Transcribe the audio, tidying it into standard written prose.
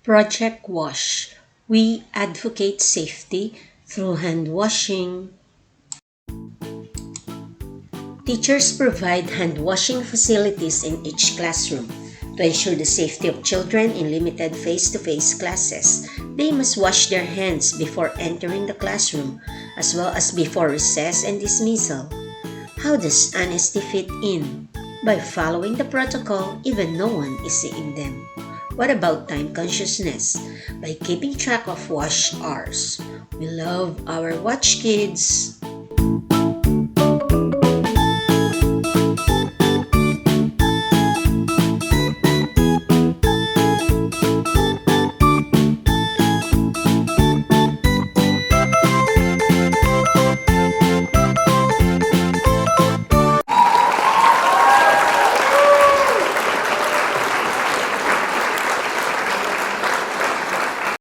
Project W.A.S.H. We advocate safety through hand washing. Teachers provide hand washing facilities in each classroom. To ensure the safety of children in limited face-to-face classes, they must wash their hands before entering the classroom, as well as before recess and dismissal. How does honesty fit in? By following the protocol even no one is seeing them. What about time consciousness? By keeping track of wash hours. We love our watch kids.